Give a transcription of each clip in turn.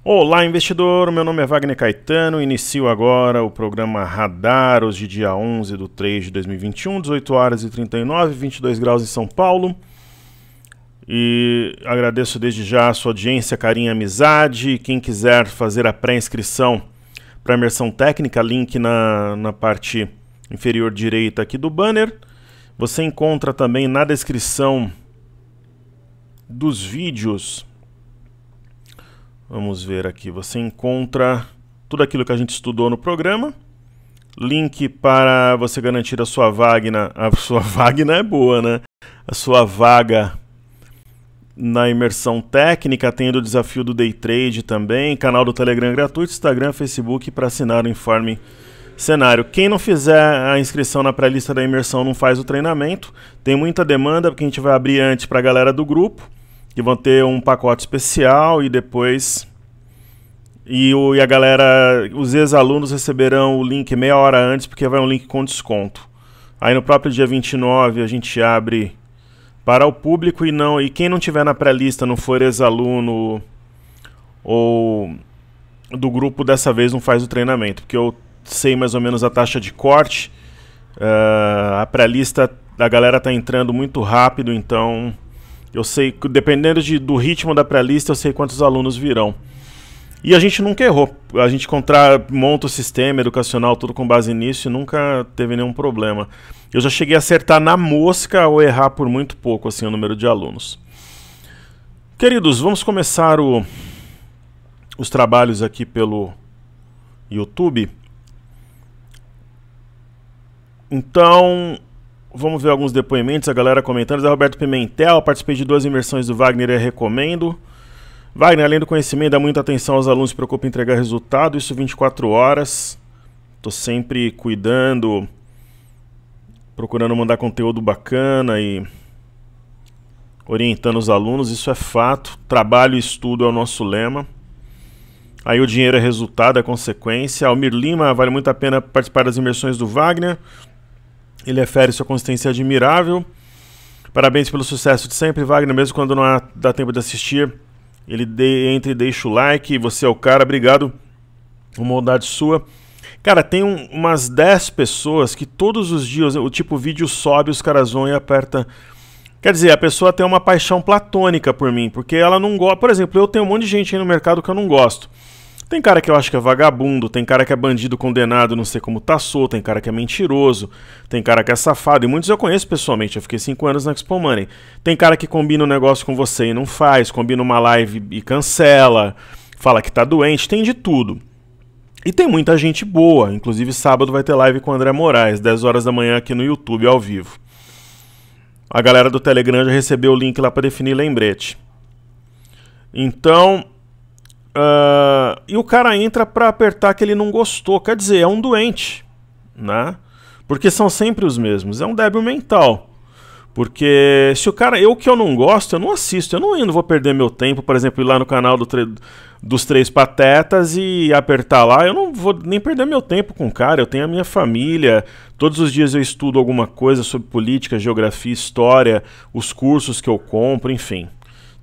Olá, investidor. Meu nome é Wagner Caetano. Inicio agora o programa Radar, hoje dia 11 de 3 de 2021, 18 horas e 39, 22 graus em São Paulo. E agradeço desde já a sua audiência, carinho e amizade. Quem quiser fazer a pré-inscrição para a imersão técnica, link na parte inferior direita aqui do banner. Você encontra também na descrição dos vídeos. Vamos ver aqui, você encontra tudo aquilo que a gente estudou no programa. Link para você garantir a sua vaga. A sua vaga é boa, né? A sua vaga na imersão técnica. Tem o desafio do Day Trade também. Canal do Telegram gratuito, Instagram, Facebook para assinar o Informe Cenário. Quem não fizer a inscrição na pré-lista da imersão não faz o treinamento. Tem muita demanda, porque a gente vai abrir antes para a galera do grupo, que vão ter um pacote especial e depois... E a galera, os ex-alunos receberão o link meia hora antes, porque vai um link com desconto. Aí no próprio dia 29 a gente abre para o público e quem não tiver na pré-lista, não for ex-aluno ou do grupo, dessa vez não faz o treinamento, porque eu sei mais ou menos a taxa de corte. A pré-lista, a galera tá entrando muito rápido, então... Eu sei, dependendo do ritmo da pré-lista, eu sei quantos alunos virão. E a gente nunca errou. A gente monta o sistema educacional tudo com base nisso e nunca teve nenhum problema. Eu já cheguei a acertar na mosca ou errar por muito pouco assim, o número de alunos. Queridos, vamos começar os trabalhos aqui pelo YouTube. Então... Vamos ver alguns depoimentos, a galera comentando. Zé Roberto Pimentel, participei de 2 imersões do Wagner e recomendo. Wagner, além do conhecimento, dá muita atenção aos alunos, se preocupa em entregar resultado, isso 24 horas. Estou sempre cuidando, procurando mandar conteúdo bacana e orientando os alunos, isso é fato. Trabalho e estudo é o nosso lema. Aí o dinheiro é resultado, é consequência. Almir Lima, vale muito a pena participar das imersões do Wagner. Ele refere sua consistência admirável. Parabéns pelo sucesso de sempre, Wagner. Mesmo quando não dá tempo de assistir, ele entra e deixa o like. Você é o cara, obrigado. Uma bondade sua. Cara, tem umas 10 pessoas que todos os dias o vídeo sobe, os caras vão e apertam. Quer dizer, a pessoa tem uma paixão platônica por mim, porque ela não gosta. Por exemplo, eu tenho um monte de gente aí no mercado que eu não gosto. Tem cara que eu acho que é vagabundo, tem cara que é bandido condenado, não sei como tá solto, tem cara que é mentiroso, tem cara que é safado, e muitos eu conheço pessoalmente, eu fiquei 5 anos na Expo Money. Tem cara que combina um negócio com você e não faz, combina uma live e cancela, fala que tá doente, tem de tudo. E tem muita gente boa, inclusive sábado vai ter live com o André Moraes, 10 horas da manhã aqui no YouTube, ao vivo. A galera do Telegram já recebeu o link lá para definir lembrete. Então... e o cara entra para apertar que ele não gostou, quer dizer, é um doente, né? Porque são sempre os mesmos, é um débil mental. Porque se o cara, eu não gosto, eu não assisto, eu não vou perder meu tempo, por exemplo, ir lá no canal dos Três Patetas e apertar lá, eu não vou nem perder meu tempo com o cara, eu tenho a minha família, todos os dias eu estudo alguma coisa sobre política, geografia, história, os cursos que eu compro, enfim.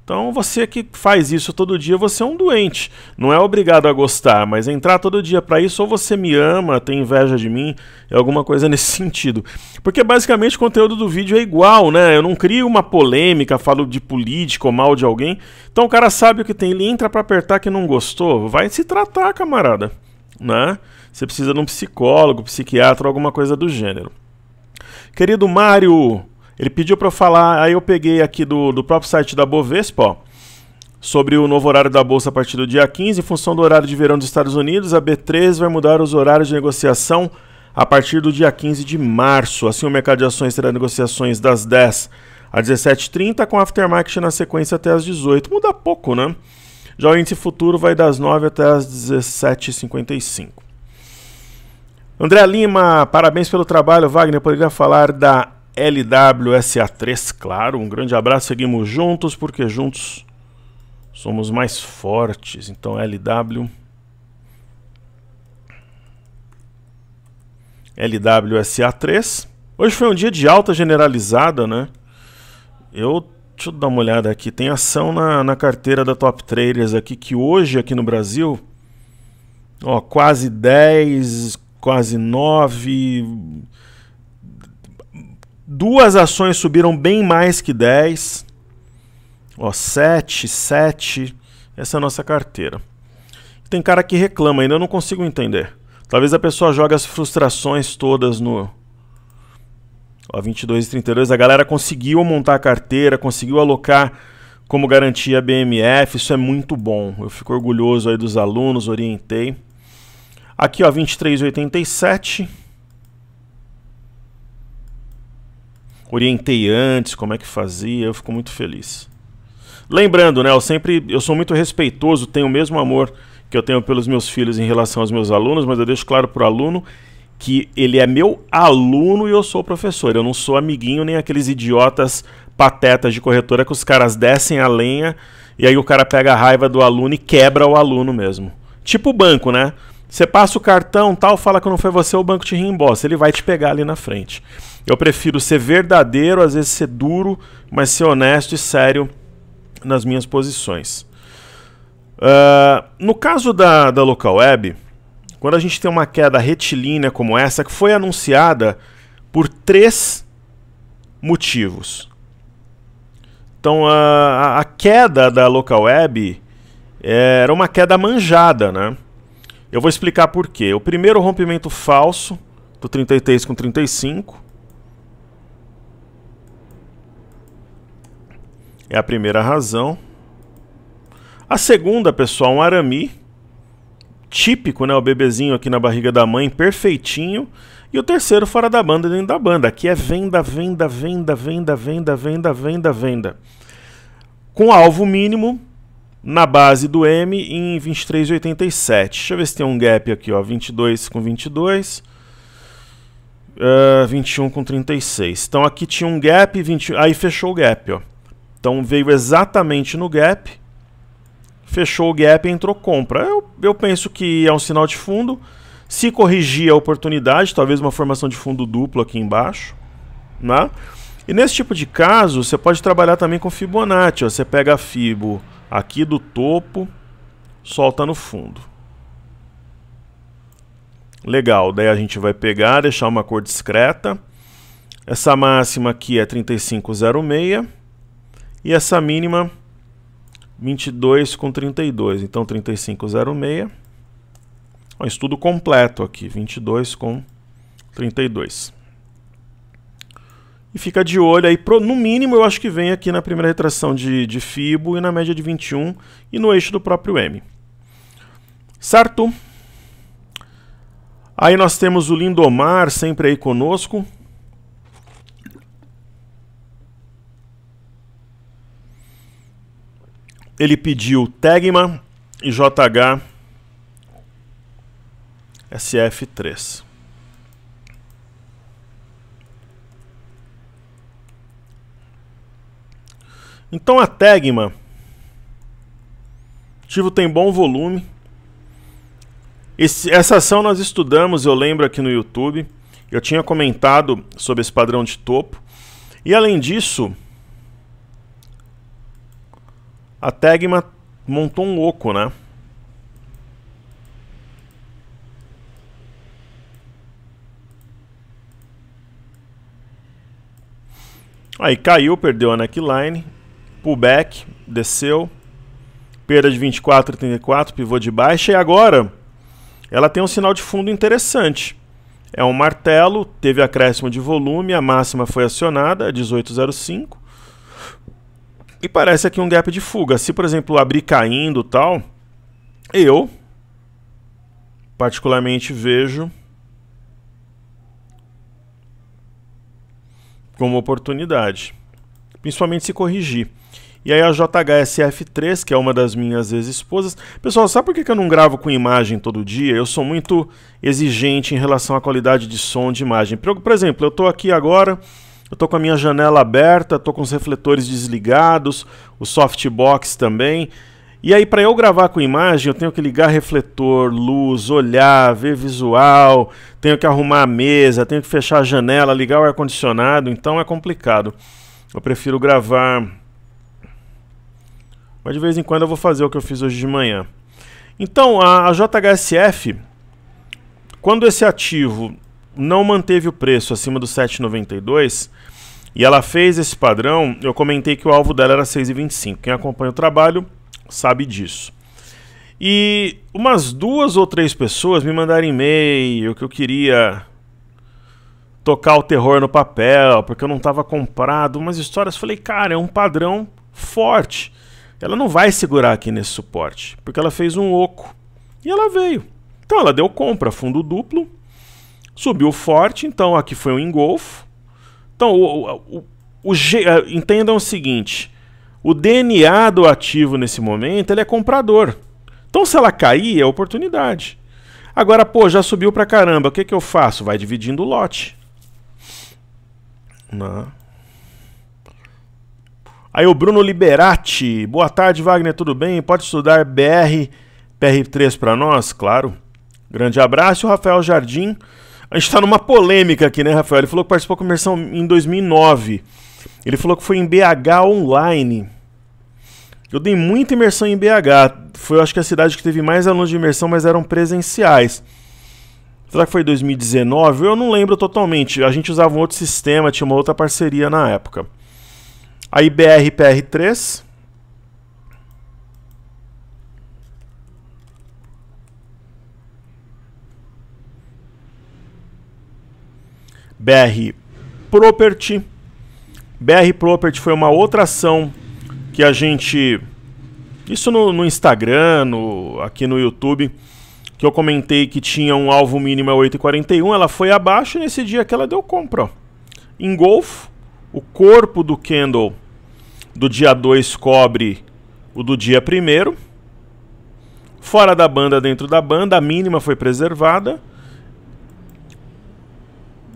Então você que faz isso todo dia, você é um doente. Não é obrigado a gostar, mas entrar todo dia para isso, ou você me ama, tem inveja de mim, é alguma coisa nesse sentido. Porque basicamente o conteúdo do vídeo é igual, né? Eu não crio uma polêmica, falo de política ou mal de alguém. Então o cara sabe o que tem, ele entra para apertar que não gostou, vai se tratar, camarada, né? Você precisa de um psicólogo, psiquiatra, alguma coisa do gênero. Querido Mário... Ele pediu para eu falar, aí eu peguei aqui do próprio site da Bovespa, ó, sobre o novo horário da Bolsa a partir do dia 15, em função do horário de verão dos Estados Unidos, a B3 vai mudar os horários de negociação a partir do dia 15 de março. Assim, o mercado de ações terá negociações das 10 às 17h30, com aftermarket na sequência até às 18h. Muda pouco, né? Já o índice futuro vai das 9 até às 17h55. André Lima, parabéns pelo trabalho, Wagner. Poderia falar da LWSA3, claro, um grande abraço, seguimos juntos, porque juntos somos mais fortes. Então LWSA3, hoje foi um dia de alta generalizada, né? Eu Deixa eu dar uma olhada aqui. Tem ação na carteira da Top Traders aqui, que hoje aqui no Brasil, ó, quase 10, quase 9. Duas ações subiram bem mais que 10. Ó, 7, 7. Essa é a nossa carteira. Tem cara que reclama, ainda eu não consigo entender. Talvez a pessoa jogue as frustrações todas no... Ó, 22,32, a galera conseguiu montar a carteira, conseguiu alocar como garantia a BMF, isso é muito bom. Eu fico orgulhoso aí dos alunos, orientei. Aqui, ó, 23,87. Orientei antes, como é que fazia, eu fico muito feliz. Lembrando, né, eu sou muito respeitoso, tenho o mesmo amor que eu tenho pelos meus filhos em relação aos meus alunos, mas eu deixo claro para o aluno que ele é meu aluno e eu sou professor. Eu não sou amiguinho nem aqueles idiotas patetas de corretora que os caras descem a lenha e aí o cara pega a raiva do aluno e quebra o aluno mesmo. Tipo o banco, né? Você passa o cartão, tal, fala que não foi você, o banco te reembolsa. Ele vai te pegar ali na frente. Eu prefiro ser verdadeiro, às vezes ser duro, mas ser honesto e sério nas minhas posições. No caso da Local Web, quando a gente tem uma queda retilínea como essa, que foi anunciada por 3 motivos. Então, a queda da Local Web era uma queda manjada, né? Eu vou explicar por quê. O primeiro rompimento falso, do 33 com 35. É a primeira razão. A segunda, pessoal, um arame típico, né? O bebezinho aqui na barriga da mãe, perfeitinho. E o terceiro, fora da banda, dentro da banda. Aqui é venda, venda, venda, venda, venda, venda, venda, venda. Com alvo mínimo na base do M em 23,87. Deixa eu ver se tem um gap aqui, ó. 22 com 22. 21 com 36. Então aqui tinha um gap, 20, aí fechou o gap, ó. Então veio exatamente no gap. Fechou o gap e entrou compra. Eu penso que é um sinal de fundo. Se corrigir a oportunidade, talvez uma formação de fundo duplo aqui embaixo, né? E nesse tipo de caso, você pode trabalhar também com Fibonacci. Ó. Você pega a Fibo aqui do topo, solta no fundo. Legal, daí a gente vai pegar, deixar uma cor discreta. Essa máxima aqui é 35,06 e essa mínima 22 com 32, então 35,06. Um estudo completo aqui, 22 com 32. E fica de olho aí, no mínimo eu acho que vem aqui na primeira retração de Fibo e na média de 21 e no eixo do próprio M. Certo? Aí nós temos o Lindomar sempre aí conosco. Ele pediu Tegma e JH SF3. Então a Tegma, o ativo tem bom volume. Essa ação nós estudamos, eu lembro aqui no YouTube. Eu tinha comentado sobre esse padrão de topo. E além disso, a Tegma montou um oco, né? Aí caiu, perdeu a neckline, pullback, desceu, perda de 24,34, pivô de baixa e agora ela tem um sinal de fundo interessante. É um martelo, teve acréscimo de volume, a máxima foi acionada, 18,05. E parece aqui um gap de fuga. Se, por exemplo, abrir caindo e tal, eu particularmente vejo como oportunidade, principalmente se corrigir. E aí a JHSF3, que é uma das minhas ex-esposas. Pessoal, sabe por que eu não gravo com imagem todo dia? Eu sou muito exigente em relação à qualidade de som de imagem. Por exemplo, eu estou aqui agora, eu estou com a minha janela aberta, estou com os refletores desligados, o softbox também. E aí para eu gravar com imagem, eu tenho que ligar refletor, luz, olhar, ver visual, tenho que arrumar a mesa, tenho que fechar a janela, ligar o ar-condicionado, então é complicado. Eu prefiro gravar Mas de vez em quando eu vou fazer o que eu fiz hoje de manhã. Então, a JHSF, quando esse ativo não manteve o preço acima do 7,92 e ela fez esse padrão, eu comentei que o alvo dela era 6,25. Quem acompanha o trabalho sabe disso. E umas 2 ou 3 pessoas me mandaram e-mail que eu queria tocar o terror no papel, porque eu não estava comprado, umas histórias. Falei, cara, é um padrão forte. Ela não vai segurar aqui nesse suporte, porque ela fez um oco. E ela veio. Então ela deu compra, fundo duplo, subiu forte, então aqui foi um engolfo. Então, entendam o seguinte, o DNA do ativo nesse momento, ele é comprador. Então se ela cair, é oportunidade. Agora, pô, já subiu pra caramba, o que que eu faço? Vai dividindo o lote. Não. Aí o Bruno Liberati, boa tarde Wagner, tudo bem? Pode estudar PR3 para nós? Claro. Grande abraço. O Rafael Jardim, a gente está numa polêmica aqui, né, Rafael? Ele falou que participou com imersão em 2009. Ele falou que foi em BH online. Eu dei muita imersão em BH. Foi, acho que, a cidade que teve mais alunos de imersão, mas eram presenciais. Será que foi 2019? Eu não lembro totalmente. A gente usava um outro sistema, tinha uma outra parceria na época. Aí PR3. BR Property. BR Property foi uma outra ação que a gente... Isso no Instagram, aqui no YouTube, que eu comentei que tinha um alvo mínimo a 8,41, ela foi abaixo e nesse dia que ela deu compra. Ó. Engolfo. O corpo do candle do dia 2 cobre o do dia 1º. Fora da banda, dentro da banda, a mínima foi preservada.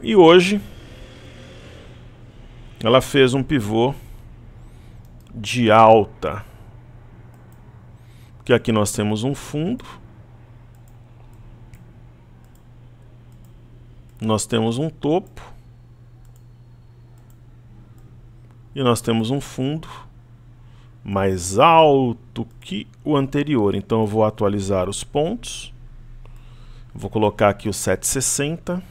E hoje ela fez um pivô de alta. Porque aqui nós temos um fundo. Nós temos um topo. E nós temos um fundo mais alto que o anterior. Então eu vou atualizar os pontos. Vou colocar aqui o 7,60.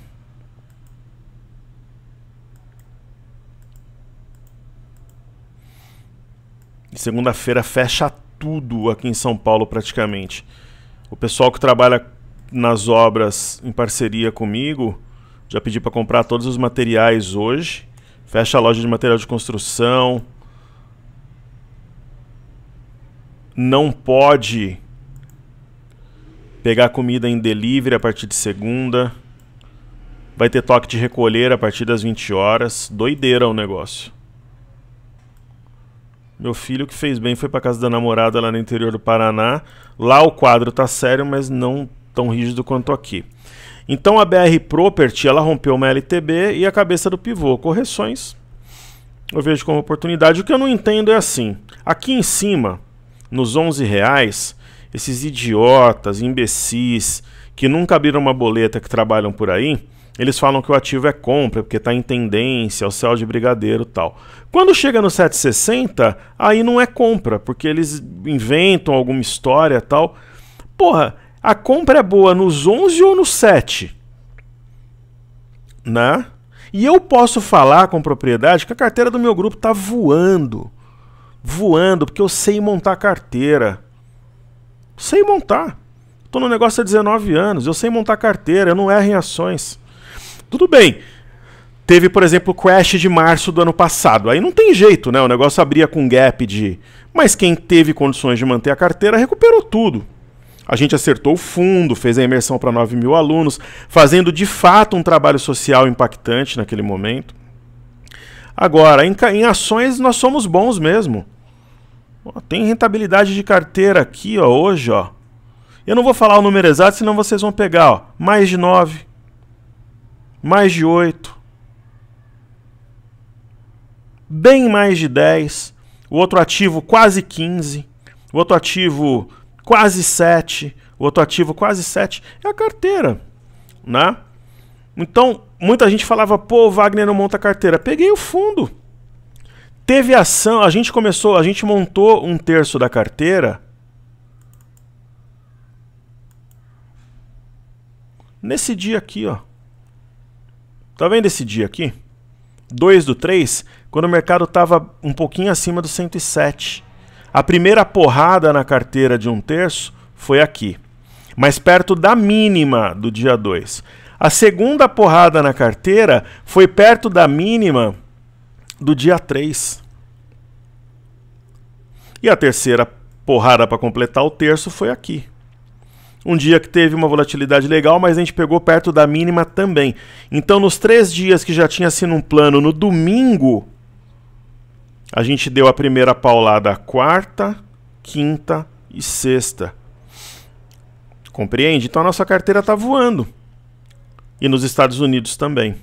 E segunda-feira fecha tudo aqui em São Paulo praticamente. O pessoal que trabalha nas obras em parceria comigo já pedi para comprar todos os materiais hoje. Fecha a loja de material de construção. Não pode pegar comida em delivery a partir de segunda. Vai ter toque de recolher a partir das 20 horas. Doideira o negócio. Meu filho que fez bem foi para casa da namorada lá no interior do Paraná. Lá o quadro tá sério, mas não tão rígido quanto aqui. Então a BR Property, ela rompeu uma LTB e a cabeça do pivô. Correções eu vejo como oportunidade. O que eu não entendo é assim. Aqui em cima, nos R$11, esses idiotas, imbecis, que nunca abriram uma boleta, que trabalham por aí, eles falam que o ativo é compra, porque está em tendência, é o céu de brigadeiro e tal. Quando chega no 7,60, aí não é compra, porque eles inventam alguma história e tal. Porra, a compra é boa nos 11 ou no 7? Né? E eu posso falar com propriedade que a carteira do meu grupo está voando. Voando, porque eu sei montar carteira. Sei montar. Estou no negócio há 19 anos, eu sei montar carteira, eu não erro em ações. Tudo bem. Teve, por exemplo, o crash de março do ano passado. Aí não tem jeito, né? O negócio abria com gap de... Mas quem teve condições de manter a carteira recuperou tudo. A gente acertou o fundo, fez a imersão para 9 mil alunos, fazendo de fato um trabalho social impactante naquele momento. Agora, em ações nós somos bons mesmo. Ó, tem rentabilidade de carteira aqui, ó, hoje, ó. Eu não vou falar o número exato, senão vocês vão pegar, ó, mais de 9, mais de 8, bem mais de 10, o outro ativo quase 15, o outro ativo quase 7, o outro ativo quase 7, é a carteira, né? Então, muita gente falava, pô, Wagner não monta carteira. Peguei o fundo. Teve ação, a gente montou um terço da carteira nesse dia aqui, ó. Tá vendo esse dia aqui? 2/3, quando o mercado estava um pouquinho acima do 107. A primeira porrada na carteira de um terço foi aqui, mais perto da mínima do dia 2. A segunda porrada na carteira foi perto da mínima do dia 3. E a terceira porrada para completar o terço foi aqui. Um dia que teve uma volatilidade legal, mas a gente pegou perto da mínima também. Então, nos 3 dias que já tinha sido um plano, no domingo, a gente deu a primeira paulada quarta, quinta e sexta. Compreende? Então, a nossa carteira está voando. E nos Estados Unidos também.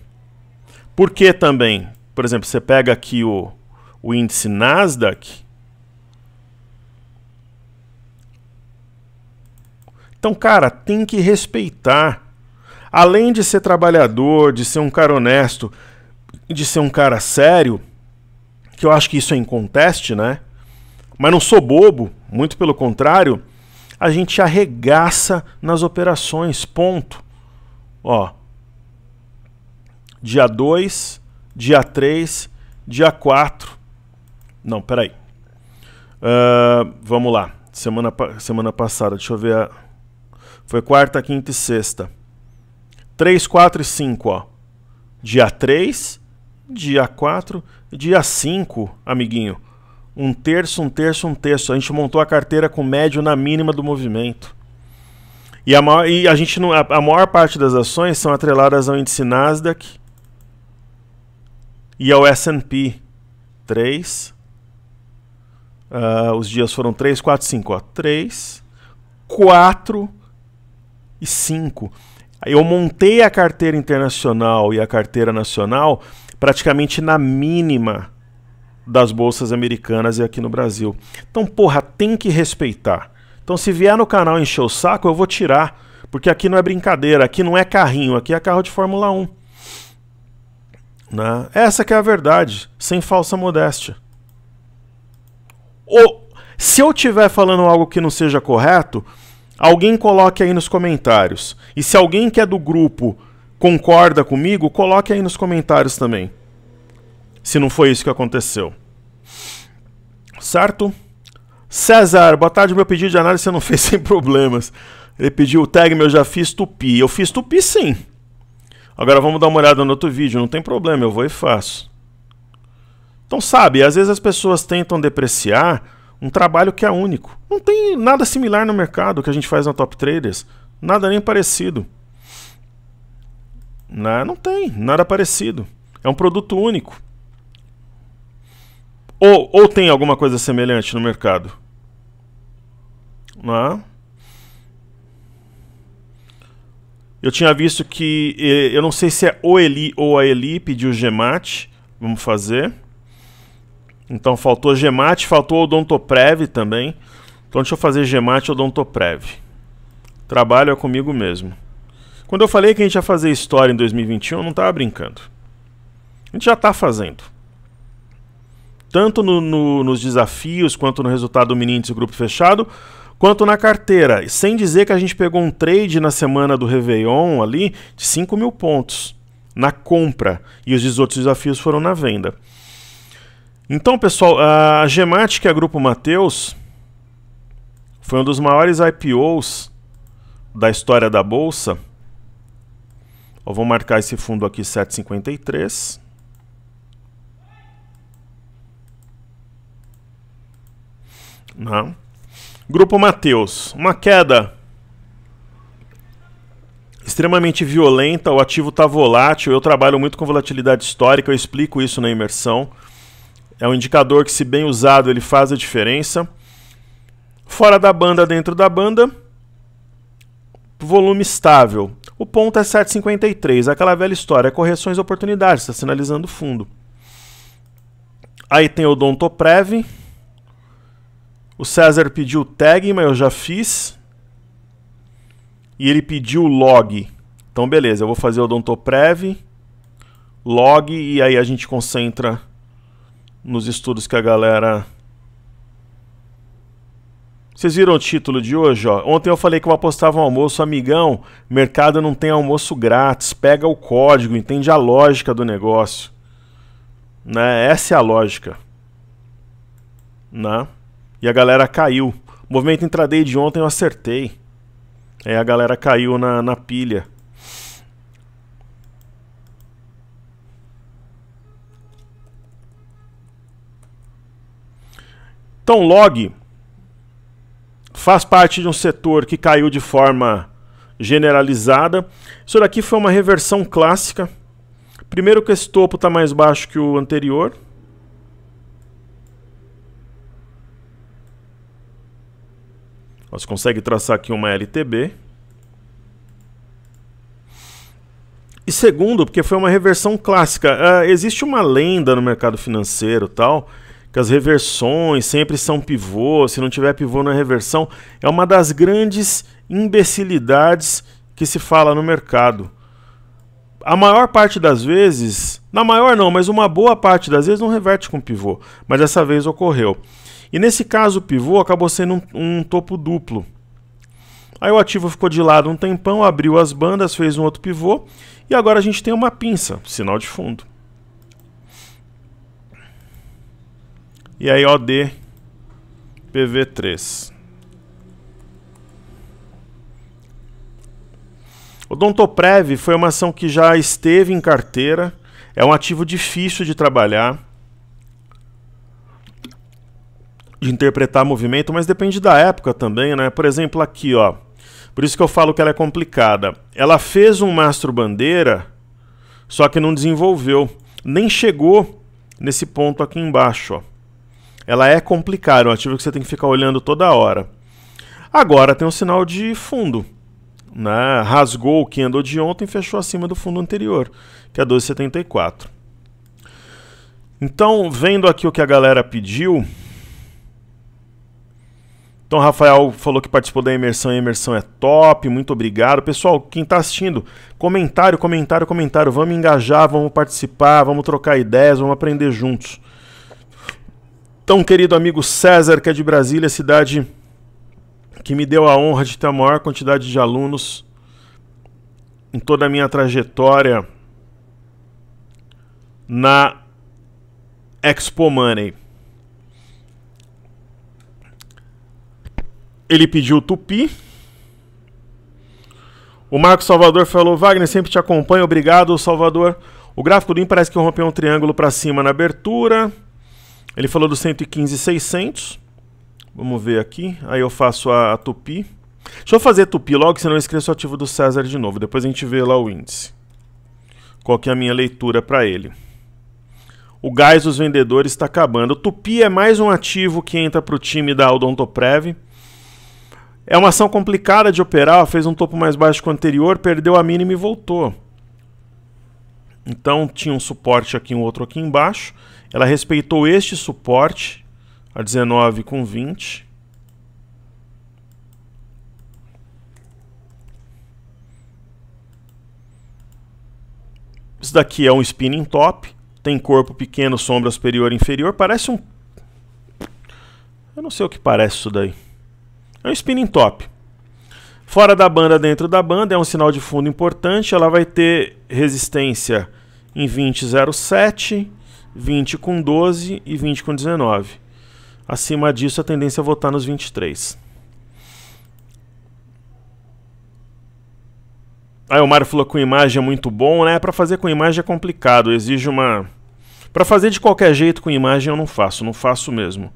Por que também? Por exemplo, você pega aqui o índice Nasdaq. Então, cara, tem que respeitar. Além de ser trabalhador, de ser um cara honesto, de ser um cara sério, que eu acho que isso é inconteste, né? Mas não sou bobo, muito pelo contrário, a gente arregaça nas operações, ponto. Ó, dia 2, dia 3, dia 4. Não, peraí. Vamos lá. Semana passada, deixa eu ver. Foi quarta, quinta e sexta. 3, 4 e 5, ó. Dia 3, dia 4, dia 5, amiguinho. Um terço, um terço, um terço. A gente montou a carteira com médio na mínima do movimento. E a maior parte das ações são atreladas ao índice Nasdaq e ao S&P 3. Os dias foram 3, 4, 5. Ó. 3, 4 e 5. Eu montei a carteira internacional e a carteira nacional praticamente na mínima das bolsas americanas e aqui no Brasil. Então, porra, tem que respeitar. Então, se vier no canal encher o saco, eu vou tirar. Porque aqui não é brincadeira, aqui não é carrinho, aqui é carro de Fórmula 1. Né? Essa que é a verdade, sem falsa modéstia. Ou, se eu estiver falando algo que não seja correto, alguém coloque aí nos comentários. E se alguém que é do grupo concorda comigo, coloque aí nos comentários também. Se não foi isso que aconteceu. Certo? César, boa tarde, meu pedido de análise você não fez sem problemas. Ele pediu o tag, eu já fiz tupi. Eu fiz tupi sim. Agora vamos dar uma olhada no outro vídeo, não tem problema, eu vou e faço. Então sabe, às vezes as pessoas tentam depreciar um trabalho que é único. Não tem nada similar no mercado que a gente faz na Top Traders. Nada nem parecido. Não tem, nada parecido. É um produto único. Ou tem alguma coisa semelhante no mercado? Não. Eu tinha visto que, eu não sei se é o Eli ou a Eli pediu GEMAT. Vamos fazer. Então faltou GEMAT, faltou Odontoprev também. Então deixa eu fazer GEMAT e Odontoprev. Trabalho é comigo mesmo. Quando eu falei que a gente ia fazer história em 2021, eu não estava brincando. A gente já está fazendo. Tanto nos desafios, quanto no resultado do mini índice grupo fechado, quanto na carteira. Sem dizer que a gente pegou um trade na semana do Réveillon ali de 5 mil pontos na compra. E os 18 desafios foram na venda. Então, pessoal, a GEMAT, que é a Grupo Mateus, foi um dos maiores IPOs da história da Bolsa. Eu vou marcar esse fundo aqui, 7,53. Não. Grupo Mateus, uma queda extremamente violenta, o ativo está volátil, eu trabalho muito com volatilidade histórica, eu explico isso na imersão. É um indicador que, se bem usado, ele faz a diferença. Fora da banda, dentro da banda, volume estável. O ponto é 7,53, aquela velha história, correções e oportunidades, está sinalizando fundo. Aí tem o Odontoprev. O César pediu tag, mas eu já fiz. E ele pediu log. Então, beleza, eu vou fazer o Odontoprev, log, e aí a gente concentra nos estudos que a galera... Vocês viram o título de hoje? Ó? Ontem eu falei que eu apostava um almoço, amigão, mercado não tem almoço grátis, pega o código, entende a lógica do negócio. Né? Essa é a lógica. Né? E a galera caiu. O movimento intraday de ontem eu acertei. Aí a galera caiu na pilha. Então, log faz parte de um setor que caiu de forma generalizada. Isso daqui foi uma reversão clássica. Primeiro que esse topo está mais baixo que o anterior. Você consegue traçar aqui uma LTB. E segundo, porque foi uma reversão clássica. Existe uma lenda no mercado financeiro tal, que as reversões sempre são pivô, se não tiver pivô na reversão. É uma das grandes imbecilidades que se fala no mercado. A maior parte das vezes, na maior não, mas uma boa parte das vezes não reverte com pivô. Mas dessa vez ocorreu. E nesse caso o pivô acabou sendo um topo duplo. Aí o ativo ficou de lado um tempão, abriu as bandas, fez um outro pivô. E agora a gente tem uma pinça, sinal de fundo. E aí OD PV3. O Odontoprev foi uma ação que já esteve em carteira. É um ativo difícil de trabalhar, de interpretar movimento, mas depende da época também, né? Por exemplo, aqui, ó. Por isso que eu falo que ela é complicada. Ela fez um mastro bandeira, só que não desenvolveu. Nem chegou nesse ponto aqui embaixo, ó. Ela é complicada, é um ativo que você tem que ficar olhando toda hora. Agora tem um sinal de fundo, né? Rasgou o candle de ontem e fechou acima do fundo anterior, que é 12,74. Então, vendo aqui o que a galera pediu... Então, o Rafael falou que participou da imersão, a imersão é top, muito obrigado. Pessoal, quem está assistindo, comentário, comentário, comentário. Vamos engajar, vamos participar, vamos trocar ideias, vamos aprender juntos. Então, querido amigo César, que é de Brasília, cidade que me deu a honra de ter a maior quantidade de alunos em toda a minha trajetória na Expo Money. Ele pediu Tupi. O Marcos Salvador falou: Wagner, sempre te acompanho, obrigado, Salvador. O gráfico do IN parece que rompeu um triângulo para cima na abertura. Ele falou do 115,600. Vamos ver aqui. Aí eu faço a Tupi. Deixa eu fazer Tupi logo, senão eu esqueço o ativo do César de novo. Depois a gente vê lá o índice. Qual que é a minha leitura para ele? O gás dos vendedores está acabando. O Tupi é mais um ativo que entra para o time da Odontoprev. É uma ação complicada de operar, fez um topo mais baixo que o anterior, perdeu a mínima e voltou. Então tinha um suporte aqui, um outro aqui embaixo. Ela respeitou este suporte, a 19,20. Isso daqui é um spinning top, tem corpo pequeno, sombra superior e inferior, parece um... Eu não sei o que parece isso daí. É um spinning top. Fora da banda, dentro da banda, é um sinal de fundo importante. Ela vai ter resistência em 20,07, 20,12 e 20,19. Acima disso, a tendência é voltar nos 23. Aí o Mário falou que com imagem é muito bom, né? Para fazer com imagem é complicado, exige uma... Para fazer de qualquer jeito com imagem eu não faço mesmo.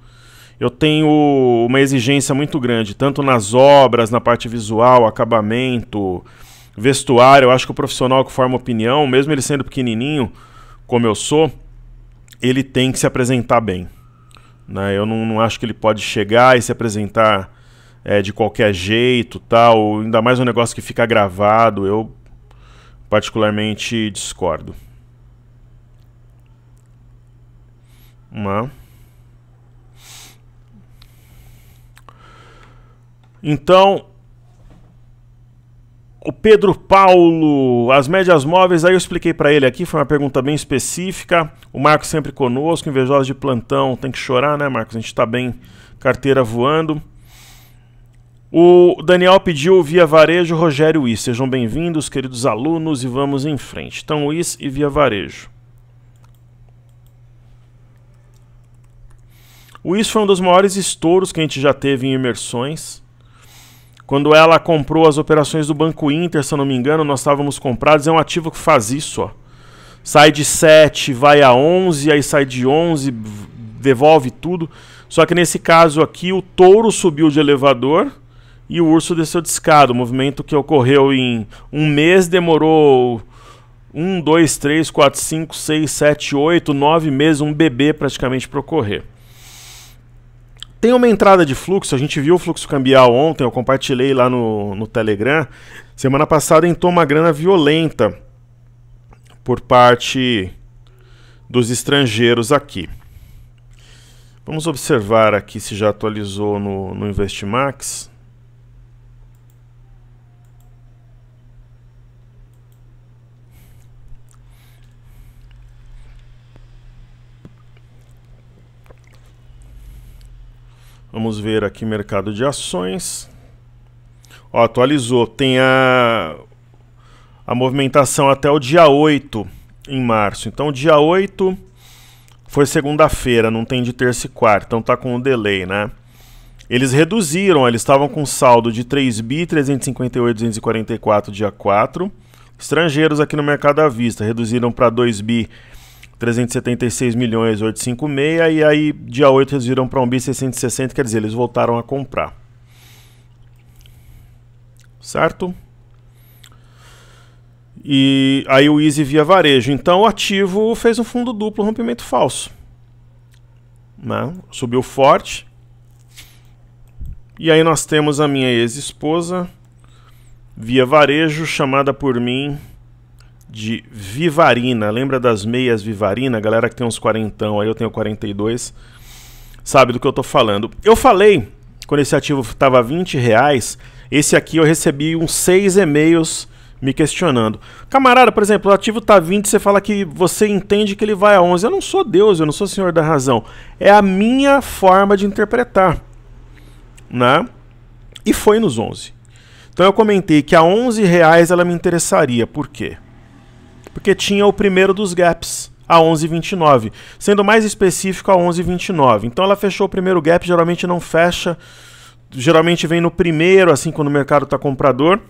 Eu tenho uma exigência muito grande, tanto nas obras, na parte visual, acabamento, vestuário. Eu acho que o profissional que forma opinião, mesmo ele sendo pequenininho, como eu sou, ele tem que se apresentar bem, né? Eu não acho que ele pode chegar e se apresentar de qualquer jeito, tal. Ainda mais um negócio que fica gravado, eu particularmente discordo. Então, O Pedro Paulo, as médias móveis, aí eu expliquei para ele aqui, foi uma pergunta bem específica. O Marcos sempre conosco, invejosos de plantão, tem que chorar, né, Marcos? A gente está bem, carteira voando. O Daniel pediu via varejo, Rogério Is. Sejam bem-vindos, queridos alunos, e vamos em frente. Então, Is e via varejo. O Is foi um dos maiores estouros que a gente já teve em imersões. Quando ela comprou as operações do Banco Inter, se eu não me engano, nós estávamos comprados. É um ativo que faz isso, ó. Sai de 7, vai a 11, aí sai de 11, devolve tudo. Só que nesse caso aqui, o touro subiu de elevador e o urso desceu de escada. O movimento que ocorreu em um mês demorou 1, 2, 3, 4, 5, 6, 7, 8, 9 meses, um bebê praticamente para ocorrer. Tem uma entrada de fluxo, a gente viu o fluxo cambial ontem, eu compartilhei lá no Telegram. Semana passada entrou uma grana violenta por parte dos estrangeiros aqui. Vamos observar aqui se já atualizou no Investimax. Vamos ver aqui mercado de ações. Ó, atualizou. Tem a movimentação até o dia 8 em março. Então, dia 8 foi segunda-feira, não tem de terça e quarta. Então, tá com um delay, né? Eles reduziram, eles estavam com saldo de 3 bi 358 244 dia 4. Estrangeiros aqui no mercado à vista reduziram para 2 bi 376 milhões 856 e aí dia 8 eles viram para 1 bi 660, quer dizer, eles voltaram a comprar. Certo? E aí o Easy via varejo. Então o ativo fez um fundo duplo, rompimento falso. Né? Subiu forte. E aí nós temos a minha ex-esposa via varejo, chamada por mim de Vivarina. Lembra das meias Vivarina? A galera que tem uns 40, aí eu tenho 42, sabe do que eu tô falando. Eu falei, quando esse ativo estava R$20, esse aqui eu recebi uns 6 e-mails me questionando. Camarada, por exemplo, o ativo tá 20, você fala que você entende que ele vai a 11. Eu não sou Deus, eu não sou senhor da razão. É a minha forma de interpretar, né? E foi nos 11. Então eu comentei que a R$11 ela me interessaria. Por quê? Porque tinha o primeiro dos gaps, a 11,29. Sendo mais específico, a 11,29. Então ela fechou o primeiro gap, geralmente não fecha. Geralmente vem no primeiro, assim, quando o mercado está comprador.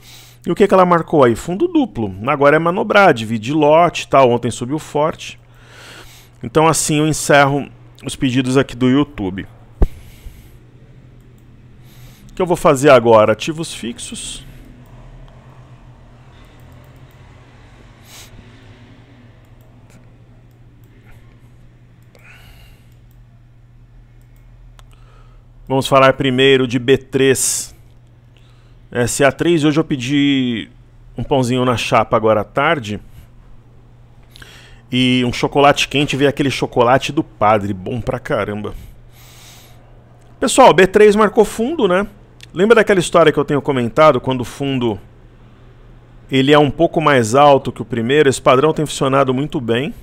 E o que ela marcou aí? Fundo duplo. Agora é manobrar, dividir lote, tal. Ontem subiu forte. Então assim eu encerro os pedidos aqui do YouTube. O que eu vou fazer agora? Ativos fixos. Vamos falar primeiro de B3. SA3, hoje eu pedi um pãozinho na chapa agora à tarde. E um chocolate quente, veio aquele chocolate do padre, bom pra caramba. Pessoal, B3 marcou fundo, né? Lembra daquela história que eu tenho comentado, quando o fundo ele é um pouco mais alto que o primeiro? Esse padrão tem funcionado muito bem.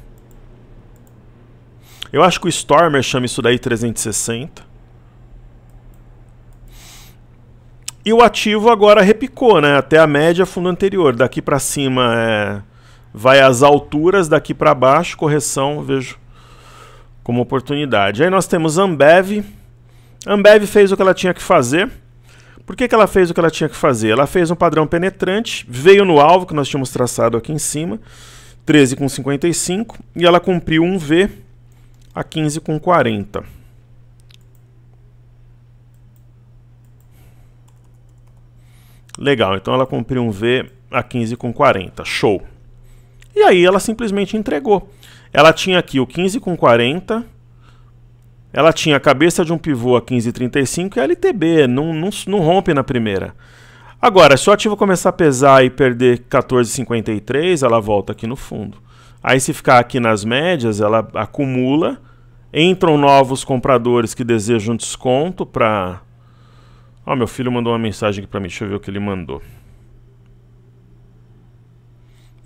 Eu acho que o Stormer chama isso daí 360. E o ativo agora repicou, né? Até a média fundo anterior. Daqui para cima vai às alturas, daqui para baixo, correção, vejo como oportunidade. Aí nós temos Ambev. Ambev fez o que ela tinha que fazer. Por que ela fez o que ela tinha que fazer? Ela fez um padrão penetrante, veio no alvo que nós tínhamos traçado aqui em cima, 13,55, e ela cumpriu um V a 15,40. Legal, então ela cumpriu um V a 15,40. Show. E aí ela simplesmente entregou. Ela tinha aqui o 15,40. Ela tinha a cabeça de um pivô a 15,35 e a LTB. Não rompe na primeira. Agora, se o ativo começar a pesar e perder 14,53, ela volta aqui no fundo. Aí se ficar aqui nas médias, ela acumula. Entram novos compradores que desejam desconto para... Ó, meu filho mandou uma mensagem aqui para mim, deixa eu ver o que ele mandou.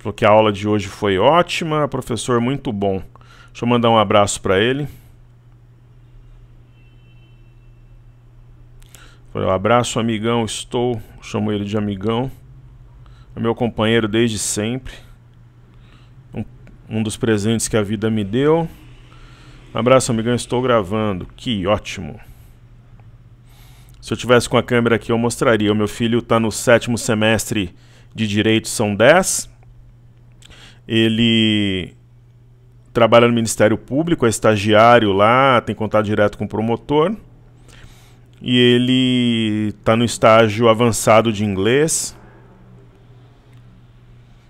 Falou que a aula de hoje foi ótima, professor muito bom. Deixa eu mandar um abraço para ele. Falei, abraço, amigão, chamo ele de amigão. É meu companheiro desde sempre. Um dos presentes que a vida me deu. Abraço, amigão, estou gravando. Que ótimo. Se eu tivesse com a câmera aqui, eu mostraria. O meu filho está no 7º semestre de Direito, são 10. Ele trabalha no Ministério Público, é estagiário lá, tem contato direto com o promotor. E ele está no estágio avançado de inglês.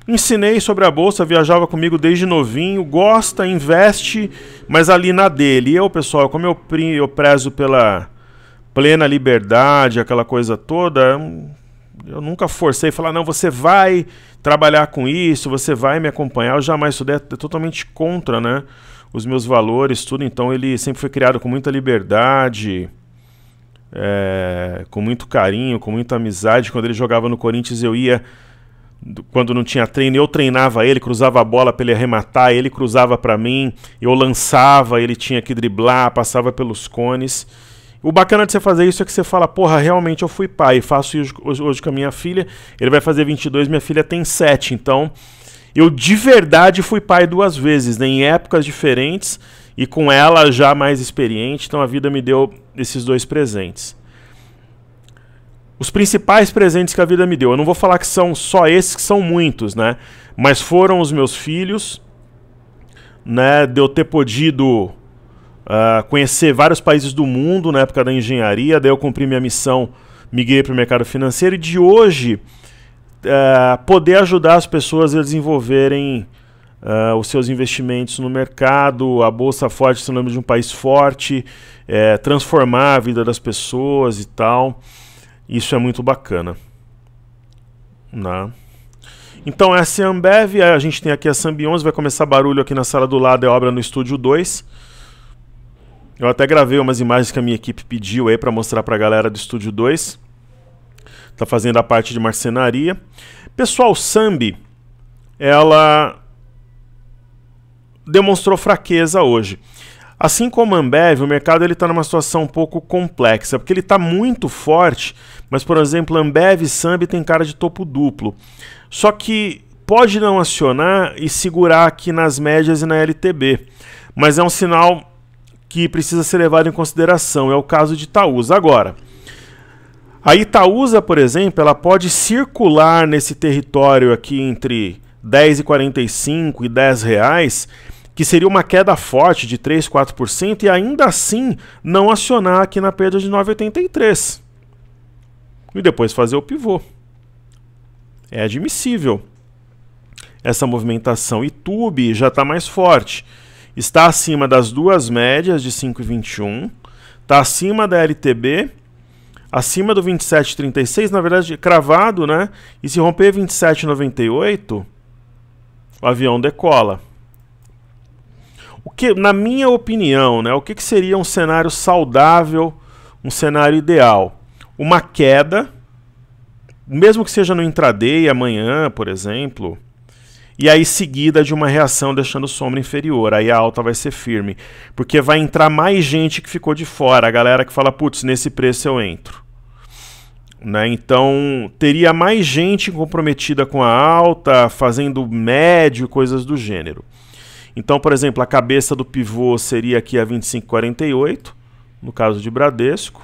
Ensinei sobre a bolsa, viajava comigo desde novinho, gosta, investe, mas ali na dele. E eu, pessoal, como eu prezo pela plena liberdade, aquela coisa toda, eu nunca forcei falar, não, você vai trabalhar com isso, você vai me acompanhar. Eu jamais estudei, é totalmente contra, né, os meus valores, tudo. Então ele sempre foi criado com muita liberdade, com muito carinho, com muita amizade. Quando ele jogava no Corinthians, eu ia, quando não tinha treino, eu treinava ele, cruzava a bola para ele arrematar, ele cruzava para mim, eu lançava, ele tinha que driblar, passava pelos cones. O bacana de você fazer isso é que você fala, porra, realmente eu fui pai, faço isso hoje com a minha filha, ele vai fazer 22, minha filha tem 7, então eu de verdade fui pai 2 vezes, né, em épocas diferentes, e com ela já mais experiente, então a vida me deu esses 2 presentes. Os principais presentes que a vida me deu, eu não vou falar que são só esses, que são muitos, né? Mas foram os meus filhos, né? De eu ter podido conhecer vários países do mundo na época da engenharia, daí eu cumpri minha missão, migrei para o mercado financeiro, e de hoje poder ajudar as pessoas a desenvolverem os seus investimentos no mercado, a Bolsa Forte, se nome de um país forte, transformar a vida das pessoas e tal. Isso é muito bacana, né? Então essa é a Ambev, a gente tem aqui a Symbiose, vai começar barulho aqui na sala do lado, é obra no Estúdio 2. Eu até gravei umas imagens que a minha equipe pediu aí para mostrar para a galera do Estúdio 2. Tá fazendo a parte de marcenaria. Pessoal, Sambi, ela demonstrou fraqueza hoje. Assim como a Ambev, o mercado está numa situação um pouco complexa, porque ele está muito forte, mas, por exemplo, Ambev e Sambi tem cara de topo duplo. Só que pode não acionar e segurar aqui nas médias e na LTB, mas é um sinal que precisa ser levado em consideração. É o caso de Itaúsa. Agora, a Itaúsa, por exemplo, ela pode circular nesse território aqui entre R$10,45 e R$10, que seria uma queda forte de 3, 4%, e ainda assim não acionar aqui na perda de 9,83. E depois fazer o pivô. É admissível essa movimentação. E Tube já está mais forte. Está acima das 2 médias de 5,21. Está acima da LTB. Acima do 27,36. Na verdade, cravado, né? E se romper 27,98, o avião decola. O que, na minha opinião, né, o que seria um cenário saudável, um cenário ideal? Uma queda, mesmo que seja no intraday, amanhã, por exemplo, e aí seguida de uma reação deixando sombra inferior. Aí a alta vai ser firme, porque vai entrar mais gente que ficou de fora, a galera que fala, putz, nesse preço eu entro. Né? Então, teria mais gente comprometida com a alta, fazendo médio, coisas do gênero. Então, por exemplo, a cabeça do pivô seria aqui a 25,48, no caso de Bradesco.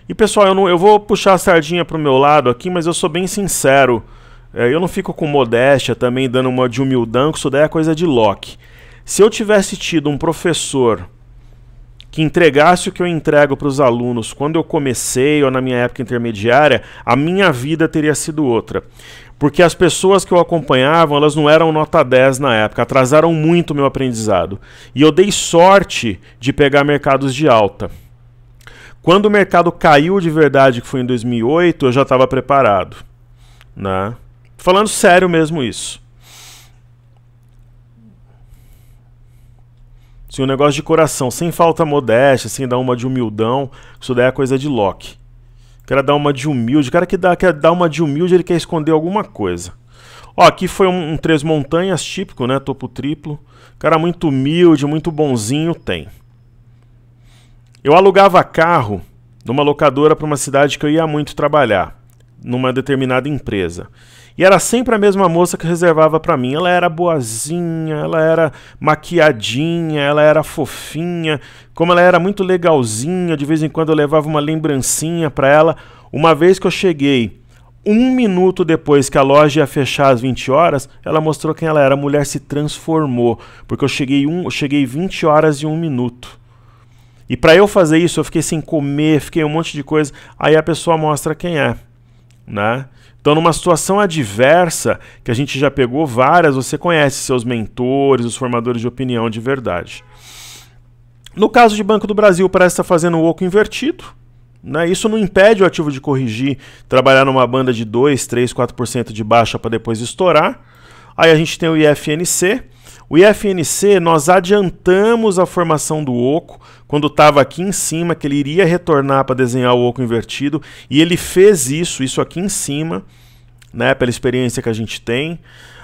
E pessoal, eu vou puxar a sardinha para o meu lado aqui, mas eu sou bem sincero. Eu não fico com modéstia também, dando uma de humildão, que isso daí é coisa de Locke. Se eu tivesse tido um professor que entregasse o que eu entrego para os alunos quando eu comecei ou na minha época intermediária, a minha vida teria sido outra. Porque as pessoas que eu acompanhava, elas não eram nota 10 na época, atrasaram muito o meu aprendizado. E eu dei sorte de pegar mercados de alta. Quando o mercado caiu de verdade, que foi em 2008, eu já estava preparado. Né? Falando sério mesmo isso. Assim, um negócio de coração, sem falta modéstia, sem dar uma de humildão. Isso daí é coisa de Loki. O cara dá uma de humilde. O cara que quer dar uma de humilde, ele quer esconder alguma coisa. Ó, aqui foi um Três Montanhas típico, né? Topo triplo. Cara muito humilde, muito bonzinho, tem. Eu alugava carro numa locadora para uma cidade que eu ia muito trabalhar, numa determinada empresa. E era sempre a mesma moça que reservava para mim. Ela era boazinha, ela era maquiadinha, ela era fofinha. Como ela era muito legalzinha, de vez em quando eu levava uma lembrancinha para ela. Uma vez que eu cheguei, 1 minuto depois que a loja ia fechar às 20 horas, ela mostrou quem ela era. A mulher se transformou, porque eu cheguei 20 horas e 1 minuto. E para eu fazer isso, eu fiquei sem comer, fiquei um monte de coisa. Aí a pessoa mostra quem é, né? Então, numa situação adversa, que a gente já pegou várias, você conhece seus mentores, os formadores de opinião de verdade. No caso de Banco do Brasil, parece estar fazendo o oco invertido, né? Isso não impede o ativo de corrigir, trabalhar numa banda de 2, 3, 4% de baixa para depois estourar. Aí a gente tem o IFNC. O IFNC, nós adiantamos a formação do oco quando estava aqui em cima, que ele iria retornar para desenhar o oco invertido, e ele fez isso aqui em cima, né, pela experiência que a gente tem.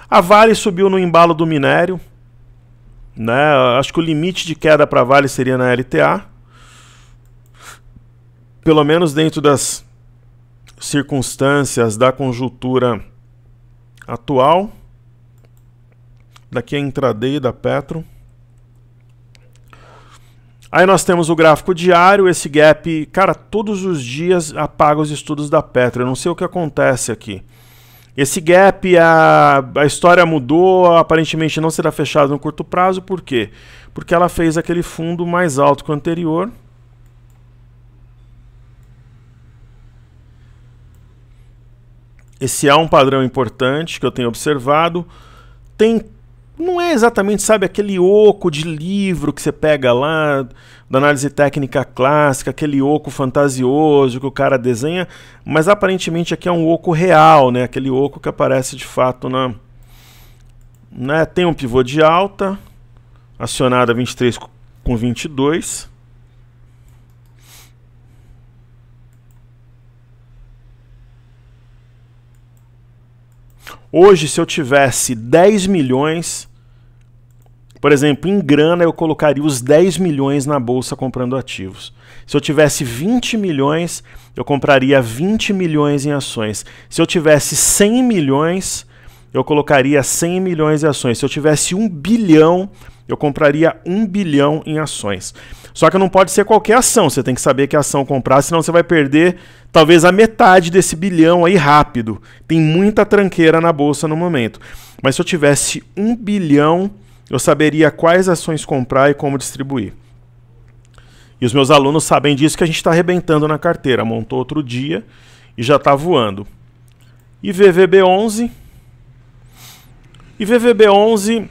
A Vale subiu no embalo do minério, né, acho que o limite de queda para a Vale seria na LTA, pelo menos dentro das circunstâncias da conjuntura atual. Daqui é a intraday da Petro. Aí nós temos o gráfico diário, esse gap, cara, todos os dias apaga os estudos da Petro. Eu não sei o que acontece aqui. Esse gap, a história mudou, aparentemente não será fechado no curto prazo. Por quê? Porque ela fez aquele fundo mais alto que o anterior. Esse é um padrão importante que eu tenho observado. Não é exatamente, sabe, aquele oco de livro que você pega lá, da análise técnica clássica, aquele oco fantasioso que o cara desenha, mas aparentemente aqui é um oco real, né? Aquele oco que aparece de fato na... Né? Tem um pivô de alta, acionado a 23,22. Hoje, se eu tivesse 10 milhões... Por exemplo, em grana eu colocaria os 10 milhões na bolsa comprando ativos. Se eu tivesse 20 milhões, eu compraria 20 milhões em ações. Se eu tivesse 100 milhões, eu colocaria 100 milhões em ações. Se eu tivesse 1 bilhão, eu compraria 1 bilhão em ações. Só que não pode ser qualquer ação, você tem que saber que ação comprar, senão você vai perder talvez a metade desse bilhão aí rápido. Tem muita tranqueira na bolsa no momento. Mas se eu tivesse 1 bilhão, eu saberia quais ações comprar e como distribuir. E os meus alunos sabem disso, que a gente está arrebentando na carteira. Montou outro dia e já está voando. E VVB11. E VVB11,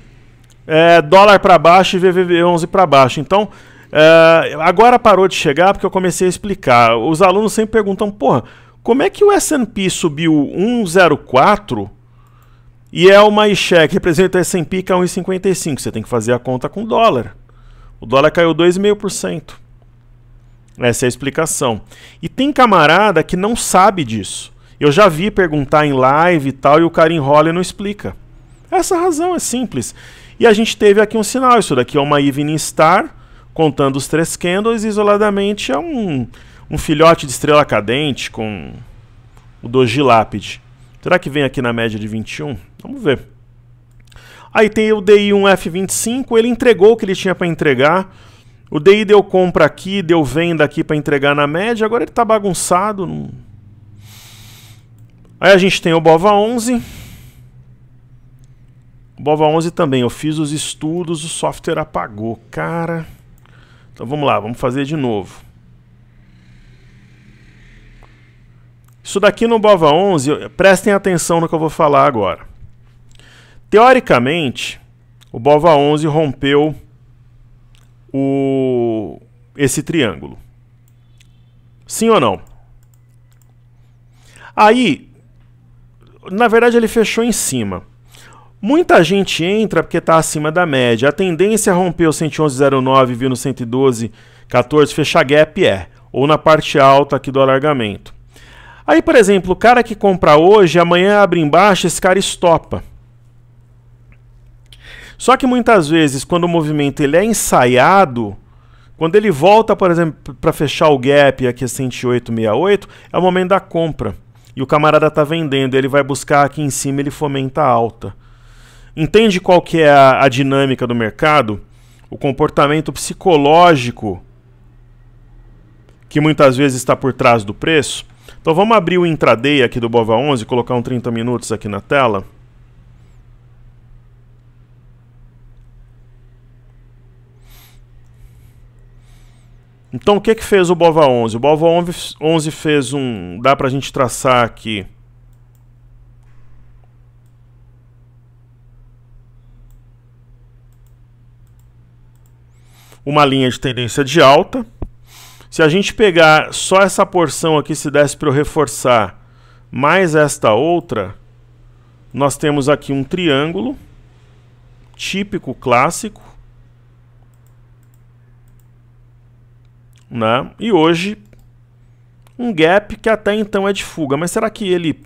dólar para baixo e VVB11 para baixo. Então, agora parou de chegar porque eu comecei a explicar. Os alunos sempre perguntam, porra, como é que o S&P subiu 1,04 e é uma iShares que representa o S&P que é 1,55? Você tem que fazer a conta com dólar. O dólar caiu 2,5%. Essa é a explicação. E tem camarada que não sabe disso. Eu já vi perguntar em live e tal, e o cara enrola e não explica. Essa razão é simples. E a gente teve aqui um sinal. Isso daqui é uma Evening Star, contando os 3 candles, isoladamente é um filhote de estrela cadente com o Doji Lápide. Será que vem aqui na média de 21? Vamos ver. Aí tem o DI1F25, ele entregou o que ele tinha para entregar. O DI deu compra aqui, deu venda aqui para entregar na média, agora ele está bagunçado. Aí a gente tem o BOVA11. O BOVA11 também, eu fiz os estudos, o software apagou. Cara, então vamos lá, vamos fazer de novo. Isso daqui no BOVA11, prestem atenção no que eu vou falar agora. Teoricamente, o BOVA11 rompeu esse triângulo. Sim ou não? Aí, na verdade ele fechou em cima. Muita gente entra porque está acima da média. A tendência é romper o 111,09 e vir no 112,14, fechar gap ou na parte alta aqui do alargamento. Aí, por exemplo, o cara que compra hoje, amanhã abre embaixo, esse cara estopa. Só que muitas vezes, quando o movimento ele é ensaiado, quando ele volta, por exemplo, para fechar o gap aqui a 108,68, é o momento da compra. E o camarada está vendendo, ele vai buscar aqui em cima, ele fomenta a alta. Entende qual que é a dinâmica do mercado? O comportamento psicológico que muitas vezes está por trás do preço? Então vamos abrir o intraday aqui do BOVA11 e colocar um 30 minutos aqui na tela. Então o que fez o BOVA11? O BOVA11 fez um... Dá para a gente traçar aqui uma linha de tendência de alta. Se a gente pegar só essa porção aqui, se desse para eu reforçar, mais esta outra, nós temos aqui um triângulo típico, clássico, né? E hoje um gap que até então é de fuga. Mas será que ele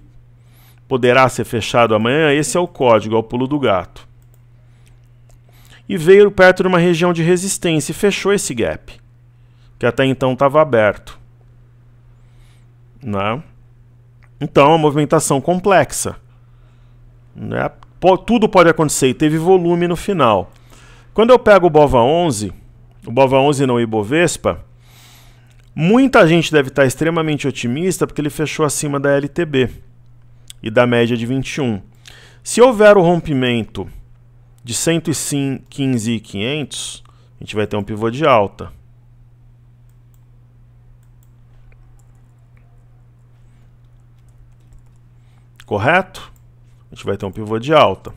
poderá ser fechado amanhã? Esse é o código, é o pulo do gato. E veio perto de uma região de resistência e fechou esse gap, que até então estava aberto, né? Então, é uma movimentação complexa, né? Tudo pode acontecer e teve volume no final. Quando eu pego o BOVA11 não o Ibovespa, muita gente deve estar extremamente otimista porque ele fechou acima da LTB e da média de 21. Se houver o rompimento de 115.500, a gente vai ter um pivô de alta. Correto? A gente vai ter um pivô de alta.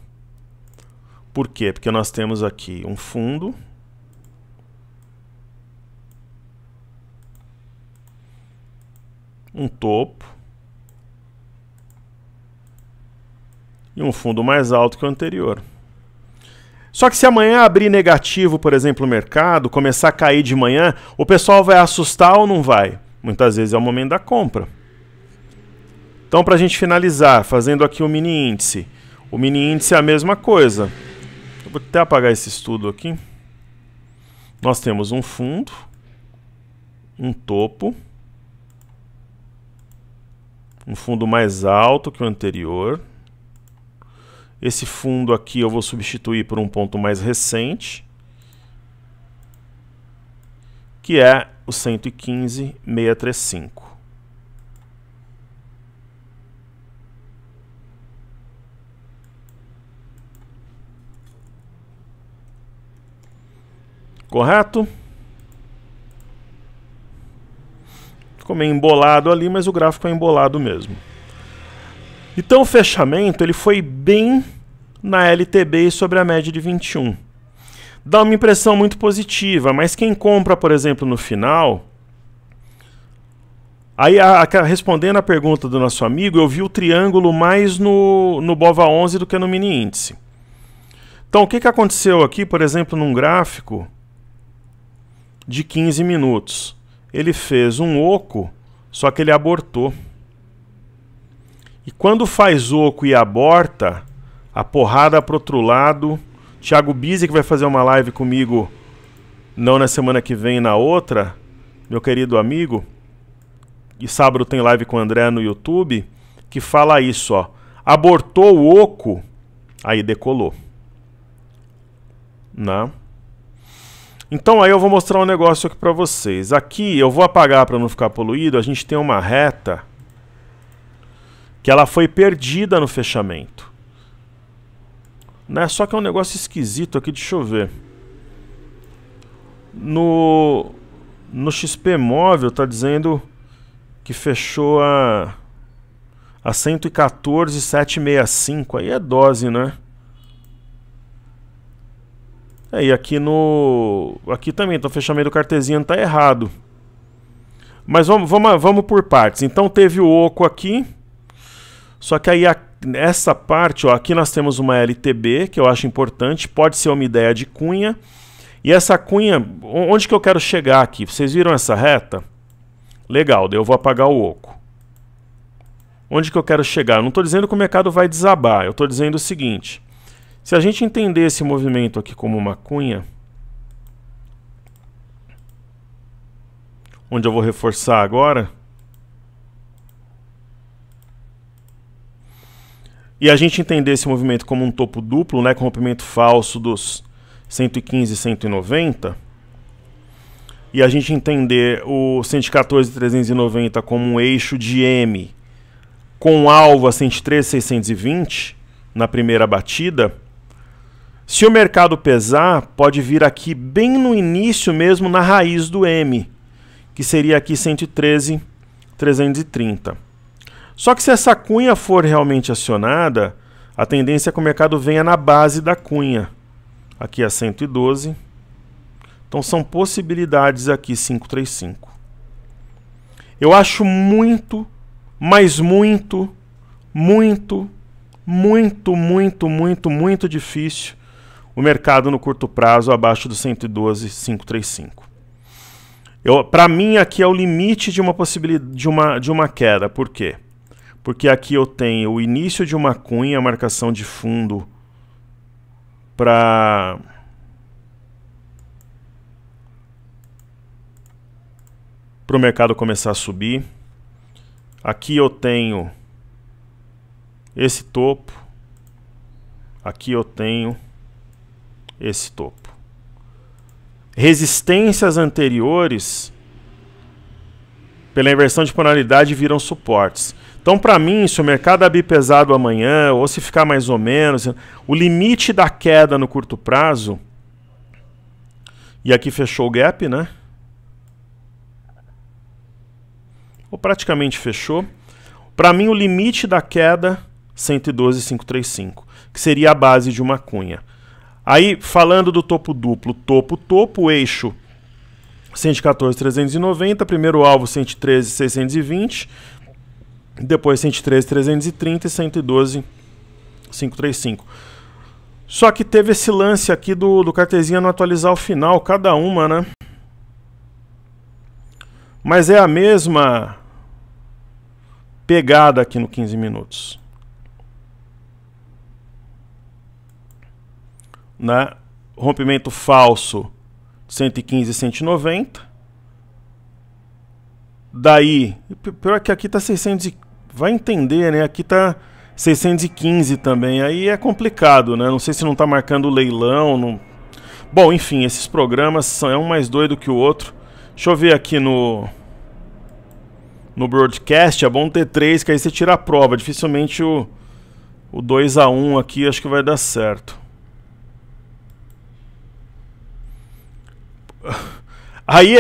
Por quê? Porque nós temos aqui um fundo, um topo e um fundo mais alto que o anterior. Só que se amanhã abrir negativo, por exemplo, o mercado, começar a cair de manhã, o pessoal vai assustar ou não vai? Muitas vezes é o momento da compra. Então, para a gente finalizar, fazendo aqui o mini índice. O mini índice é a mesma coisa. Eu vou até apagar esse estudo aqui. Nós temos um fundo, um topo, um fundo mais alto que o anterior. Esse fundo aqui eu vou substituir por um ponto mais recente, que é o 115.635. Correto? Ficou meio embolado ali, mas o gráfico é embolado mesmo. Então o fechamento ele foi bem na LTB sobre a média de 21. Dá uma impressão muito positiva, mas quem compra, por exemplo, no final... Aí, respondendo a pergunta do nosso amigo, eu vi o triângulo mais no BOVA11 do que no mini índice. Então o que aconteceu aqui, por exemplo, num gráfico de 15 minutos? Ele fez um oco, só que ele abortou. E quando faz oco e aborta, a porrada para outro lado. Thiago Bizzi, que vai fazer uma live comigo, não na semana que vem, na outra, meu querido amigo, e sábado tem live com o André no YouTube, que fala isso, ó. Abortou o oco, aí decolou. Né? Então aí eu vou mostrar um negócio aqui para vocês. Aqui eu vou apagar para não ficar poluído. A gente tem uma reta que ela foi perdida no fechamento, né? Só que é um negócio esquisito aqui, deixa eu ver. No XP Móvel tá dizendo que fechou a 114.765. Aí é dose, né? E aqui aqui também, então o fechamento do cartesiano tá errado. Mas vamos por partes. Então teve o oco aqui. Só que aí essa parte, ó, aqui nós temos uma LTB, que eu acho importante, pode ser uma ideia de cunha. E essa cunha, onde que eu quero chegar aqui? Vocês viram essa reta? Legal, daí eu vou apagar o oco. Onde que eu quero chegar? Eu não estou dizendo que o mercado vai desabar, eu estou dizendo o seguinte. Se a gente entender esse movimento aqui como uma cunha, onde eu vou reforçar agora, e a gente entender esse movimento como um topo duplo, né, com rompimento falso dos 115 e 190, e a gente entender o 114 e 390 como um eixo de M com alvo a 113 e 620 na primeira batida, se o mercado pesar, pode vir aqui bem no início mesmo, na raiz do M, que seria aqui 113 e 330. Só que se essa cunha for realmente acionada, a tendência é que o mercado venha na base da cunha. Aqui é 112. Então são possibilidades aqui 535. Eu acho muito, mas muito difícil o mercado no curto prazo abaixo do 112, 535. Para mim aqui é o limite de uma possibilidade de uma queda. Por quê? Porque aqui eu tenho o início de uma cunha, a marcação de fundo para o mercado começar a subir. Aqui eu tenho esse topo. Aqui eu tenho esse topo. Resistências anteriores, pela inversão de polaridade, viram suportes. Então, para mim, se o mercado abrir pesado amanhã, ou se ficar mais ou menos, o limite da queda no curto prazo, e aqui fechou o gap, né? Ou praticamente fechou. Para mim, o limite da queda, 112,535, que seria a base de uma cunha. Aí, falando do topo duplo, topo, eixo 114,390, primeiro alvo 113,620, depois 113,330 e 112,535. Só que teve esse lance aqui do cartezinha não atualizar o final, cada uma, né? Mas é a mesma pegada aqui no 15 minutos. Né? Rompimento falso 115 e 190. Daí, pior que aqui tá 600, vai entender, né? Aqui tá 615 também. Aí é complicado, né? Não sei se não tá marcando o leilão, não... Bom, enfim, esses programas são um mais doido que o outro. Deixa eu ver aqui no broadcast, é bom ter 3, que aí você tira a prova. Dificilmente o 2-1 aqui acho que vai dar certo. Aí,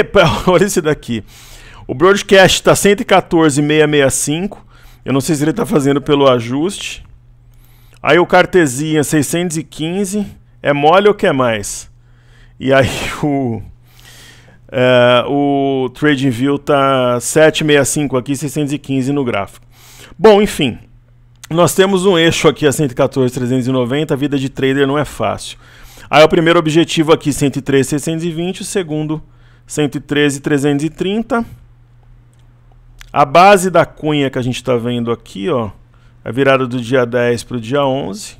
olha esse daqui. O broadcast está 114,665. Eu não sei se ele está fazendo pelo ajuste. Aí o cartezinha 615. É mole ou quer mais? E aí o TradingView está 765 aqui, 615 no gráfico. Bom, enfim. Nós temos um eixo aqui a 114,390. A vida de trader não é fácil. Aí o primeiro objetivo aqui 113,620. O segundo 113,330. A base da cunha que a gente está vendo aqui, ó, a virada do dia 10 para o dia 11.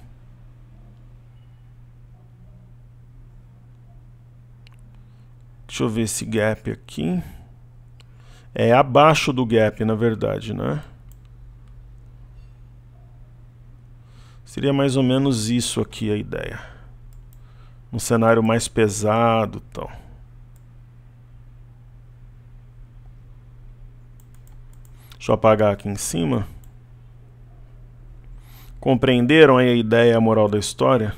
Deixa eu ver esse gap aqui. É abaixo do gap, na verdade, né? Seria mais ou menos isso aqui a ideia. Um cenário mais pesado e tal. Deixa eu apagar aqui em cima. Compreenderam aí a ideia e a moral da história?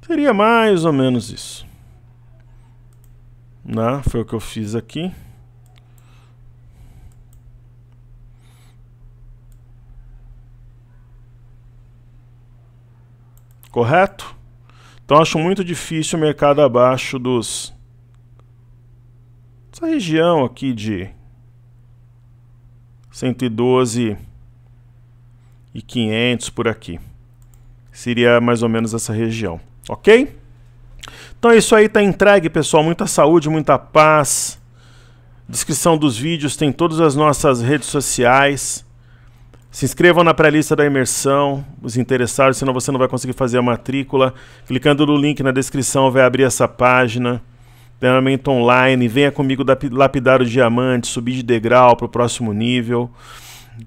Seria mais ou menos isso. Né? Foi o que eu fiz aqui. correto? Então acho muito difícil o mercado abaixo dos... essa região aqui de 112.500 por aqui. Seria mais ou menos essa região, ok? Então é isso aí, tá entregue, pessoal. Muita saúde, muita paz. Descrição dos vídeos tem todas as nossas redes sociais. Se inscrevam na pré-lista da imersão, os interessados, senão você não vai conseguir fazer a matrícula. Clicando no link na descrição vai abrir essa página. Treinamento online, venha comigo lapidar o diamante, subir de degrau para o próximo nível.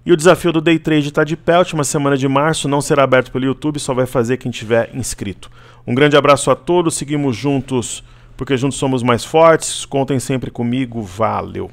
E o desafio do Day Trade está de pé, última semana de março, não será aberto pelo YouTube, só vai fazer quem tiver inscrito. Um grande abraço a todos, seguimos juntos, porque juntos somos mais fortes, contem sempre comigo, valeu!